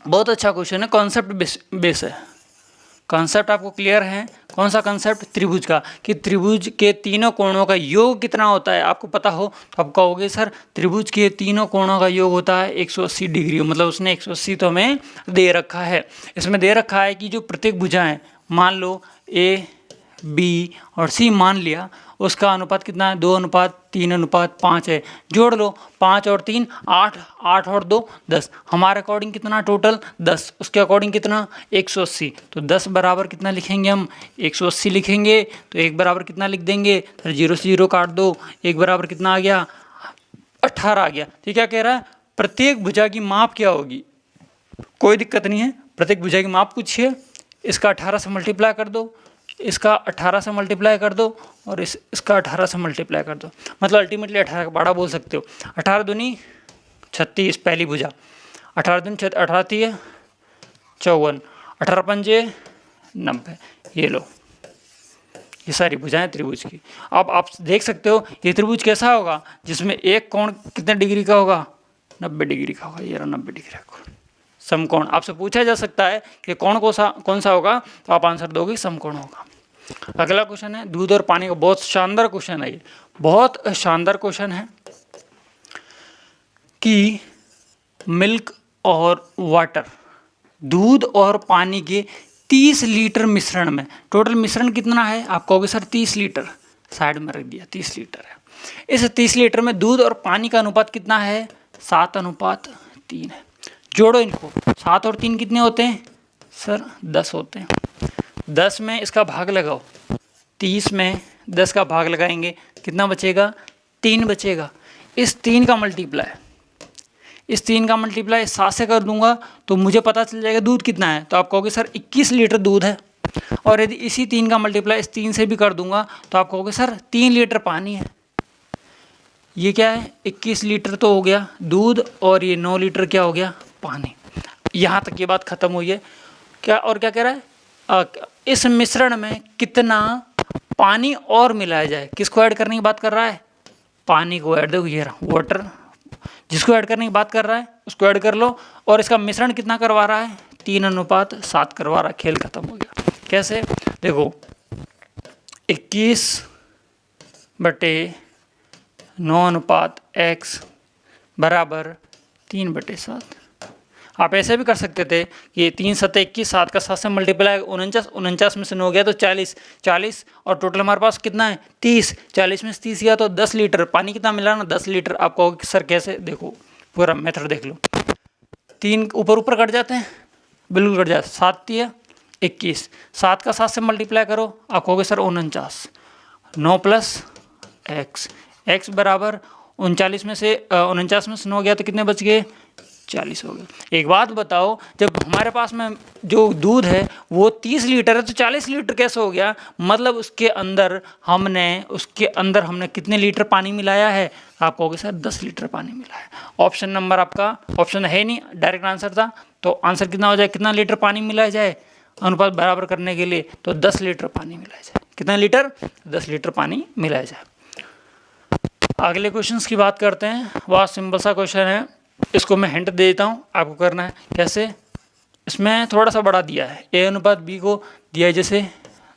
बहुत अच्छा क्वेश्चन है, कॉन्सेप्ट बेस है। कॉन्सेप्ट आपको क्लियर है, कौन सा कंसेप्ट? त्रिभुज का, कि त्रिभुज के तीनों कोणों का योग कितना होता है आपको पता हो तो आप कहोगे सर त्रिभुज के तीनों कोणों का योग होता है 180 डिग्री, मतलब उसने 180 तो हमें दे रखा है। इसमें दे रखा है कि जो प्रत्येक भुजाएं, मान लो ए, बी और सी मान लिया, उसका अनुपात कितना है? 2:3:5 है। जोड़ लो 5 और 3 8, 8 और 2 10, हमारे अकॉर्डिंग कितना टोटल? 10, उसके अकॉर्डिंग कितना? 180। तो 10 बराबर कितना लिखेंगे हम? 180 लिखेंगे। तो 1 बराबर कितना लिख देंगे? तो 0 से 0 काट दो, 1 बराबर कितना आ गया? 18 आ गया। ठीक, क्या कह रहा है? प्रत्येक भुजा की माप क्या होगी? कोई दिक्कत नहीं है, प्रत्येक भुजा की माप पूछिए, इसका 18 से मल्टीप्लाई कर दो, इसका 18 से मल्टीप्लाई कर दो और इसका 18 से मल्टीप्लाई कर दो, मतलब अल्टीमेटली 18 का बड़ा बोल सकते हो। 18 दूनी 36 पहली भुजा, 18 दूनी 18 3 54, 18 पंजे 90। ये लो, ये सारी भुजाएं त्रिभुज की। अब आप देख सकते हो ये त्रिभुज कैसा होगा जिसमें एक कोण कितने डिग्री का होगा? 90 डिग्री का होगा। ये रहा 90 डिग्री का कोण, समकोण। आपसे पूछा जा सकता है कि कौन सा होगा, तो आप आंसर दोगे समकोण होगा। अगला क्वेश्चन है दूध और पानी का, बहुत शानदार क्वेश्चन है ये, बहुत शानदार क्वेश्चन है कि मिल्क और वाटर, दूध और पानी के 30 लीटर मिश्रण में, टोटल मिश्रण कितना है? आप कहोगे सर 30 लीटर, साइड में रख दिया 30 लीटर है। इस 30 लीटर में दूध और पानी का अनुपात कितना है? 7:3 है। जोड़ो इनको, 7 और 3 कितने होते हैं सर? 10 होते हैं। 10 में इसका भाग लगाओ, 30 में 10 का भाग लगाएंगे, कितना बचेगा? 3 बचेगा। इस 3 का मल्टीप्लाई, इस 3 का मल्टीप्लाई 7 से कर दूंगा तो मुझे पता चल जाएगा दूध कितना है। तो आप कहोगे सर 21 लीटर दूध है। और यदि इसी 3 का मल्टीप्लाई इस 3 से भी कर दूंगा तो आप कहोगे सर 3 लीटर पानी है। ये क्या है? 21 लीटर तो हो गया दूध और ये 9 लीटर क्या हो गया? पानी। यहाँ तक ये बात खत्म हुई है। क्या और क्या कह रहा है? इस मिश्रण में कितना पानी और मिलाया जाए, किसको ऐड करने की बात कर रहा है? पानी को ऐड, देखो ये रहा वाटर, जिसको ऐड करने की बात कर रहा है उसको ऐड कर लो। और इसका मिश्रण कितना करवा रहा है? 3:7 करवा रहा है। खेल खत्म हो गया। कैसे? देखो 21/9:x बराबर 3/7। आप ऐसे भी कर सकते थे कि 3 7 21, 7 का 7 से मल्टीप्लाई 49, 49 में से 9 गया तो 40, 40 और टोटल हमारे पास कितना है? 30, 40 में से 30 गया तो 10 लीटर पानी। कितना मिला ना? 10 लीटर। आप कहोगे सर कैसे? देखो पूरा मेथड देख लो, 3 ऊपर ऊपर कट जाते हैं, बिल्कुल कट जाते हैं। 7 3 21, 7 का 7 से मल्टीप्लाई करो, आप कहोगे सर 49, 9 + x, x बराबर 39 में से 49 में से 9 गया तो कितने बच गए? 40 हो गए। एक बात बताओ, जब हमारे पास में जो दूध है वो 30 लीटर है तो 40 लीटर कैसे हो गया? मतलब उसके अंदर हमने कितने लीटर पानी मिलाया है? आप कहोगे सर 10 लीटर पानी मिलाया। ऑप्शन नंबर आपका ऑप्शन है नहीं, डायरेक्ट आंसर था। तो आंसर कितना हो जाए? कितना लीटर पानी मिलाया जाए अनुपात बराबर करने के लिए? तो 10 लीटर पानी मिलाया जाए। कितना लीटर? 10 लीटर पानी मिलाया जाए। अगले क्वेश्चंस की बात करते हैं। बहुत सिंपल सा क्वेश्चन है, इसको मैं हिंट देता हूँ, आपको करना है। कैसे? इसमें थोड़ा सा बड़ा दिया है, A/B को दिया है जैसे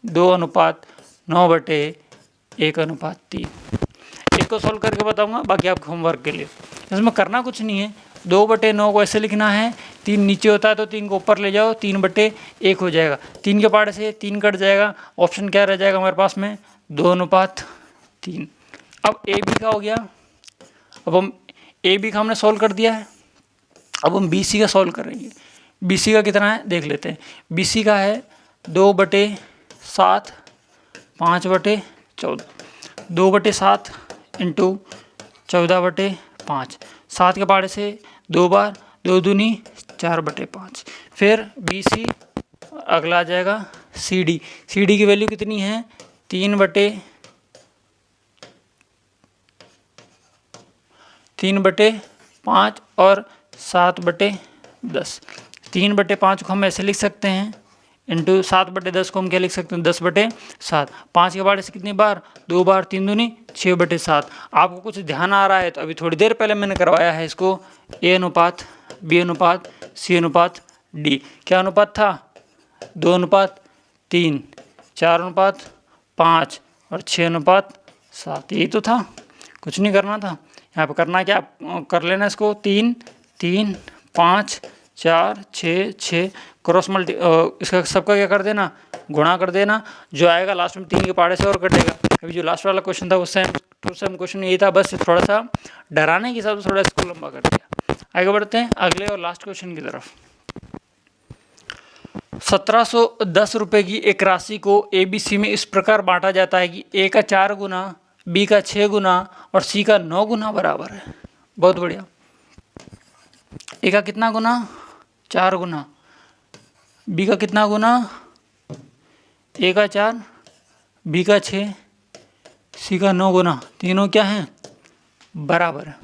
2:9/1:3। इसको सॉल्व करके बताऊंगा, बाकी आपको होमवर्क के लिए। इसमें करना कुछ नहीं है, 2/9 को ऐसे लिखना है, 3 नीचे होता है तो 3 को ऊपर ले जाओ, 3/1 हो जाएगा। 3 के पार्ट से 3 कट जाएगा, ऑप्शन क्या रह जाएगा हमारे पास में? 2:3। अब AB का हो गया। अब हम AB का हमने सॉल्व कर दिया है, अब हम BC का सॉल्व करेंगे। BC का कितना है देख लेते हैं। BC का है 2/7 5/14, 2/7 इंटू 14/5, 7 के पाड़े से 2 बार, 2 दूनी 4/5। फिर BC, अगला आ जाएगा CD। CD की वैल्यू कितनी है? 3/5 और 7/10। 3/5 को हम ऐसे लिख सकते हैं, इंटू 7/10 को हम क्या लिख सकते हैं? 10/7। 5 के बारे से कितनी बार? 2 बार, 3 दूनी 6/7। आपको कुछ ध्यान आ रहा है तो अभी थोड़ी देर पहले मैंने करवाया है इसको, A/B/C/D। क्या अनुपात था? 2:3, 4:5 और 6:7। यही तो था, कुछ नहीं करना था। यहाँ पे करना क्या, कर लेना इसको 3 3 5 4 6 6 क्रॉस मल्टी इसका सबका क्या कर देना, गुणा कर देना। जो आएगा लास्ट में 3 के पहाड़े से और कटेगा। अभी जो लास्ट वाला क्वेश्चन था उससे क्वेश्चन यही था, बस थोड़ा सा डराने के हिसाब से थोड़ा इसको लंबा कर दिया। आगे बढ़ते हैं अगले और लास्ट क्वेश्चन की तरफ। 1710 रुपये की एक राशि को ABC में इस प्रकार बांटा जाता है कि A का 4 गुना, B का 6 गुना और C का 9 गुना बराबर है। बहुत बढ़िया। A का कितना गुना, 4 गुना, B का कितना गुना, A का 4, B का 6, C का 9 गुना। तीनों क्या हैं, बराबर है।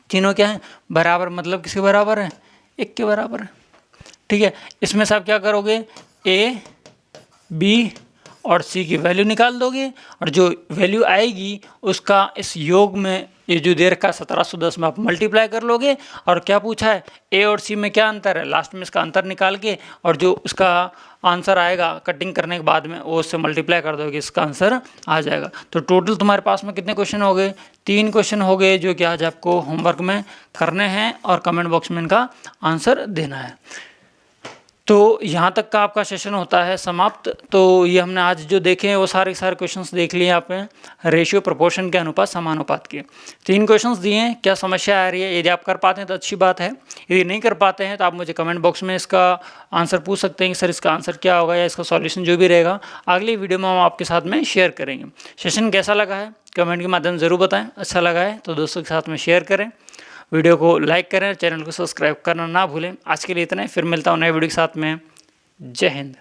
तीनों क्या हैं, बराबर, मतलब किसके बराबर है, 1 के बराबर है। ठीक है, इसमें से आप क्या करोगे, A, B और C की वैल्यू निकाल दोगे और जो वैल्यू आएगी उसका इस योग में ये जो दे रखा है 1710 में आप मल्टीप्लाई कर लोगे। और क्या पूछा है, A और C में क्या अंतर है, लास्ट में इसका अंतर निकाल के और जो उसका आंसर आएगा कटिंग करने के बाद में वो उससे मल्टीप्लाई कर दोगे, इसका आंसर आ जाएगा। तो टोटल तुम्हारे पास में कितने क्वेश्चन हो गए, 3 क्वेश्चन हो गए जो कि आज आपको होमवर्क में करने हैं और कमेंट बॉक्स में इनका आंसर देना है। तो यहाँ तक का आपका सेशन होता है समाप्त। तो ये हमने आज जो देखे हैं वो सारे क्वेश्चंस देख लिए आप रेशियो प्रोपोर्शन के अनुपात समानुपात के। 3 क्वेश्चंस दिए हैं, क्या समस्या आ रही है, यदि आप कर पाते हैं तो अच्छी बात है, यदि नहीं कर पाते हैं तो आप मुझे कमेंट बॉक्स में इसका आंसर पूछ सकते हैं कि सर इसका आंसर क्या होगा या इसका सॉल्यूशन जो भी रहेगा अगली वीडियो में हम आपके साथ में शेयर करेंगे। सेशन कैसा लगा है कमेंट के माध्यम से ज़रूर बताएँ। अच्छा लगा है तो दोस्तों के साथ में शेयर करें, वीडियो को लाइक करें, चैनल को सब्सक्राइब करना ना भूलें। आज के लिए इतना ही, फिर मिलता हूँ नए वीडियो के साथ में। जय हिंद।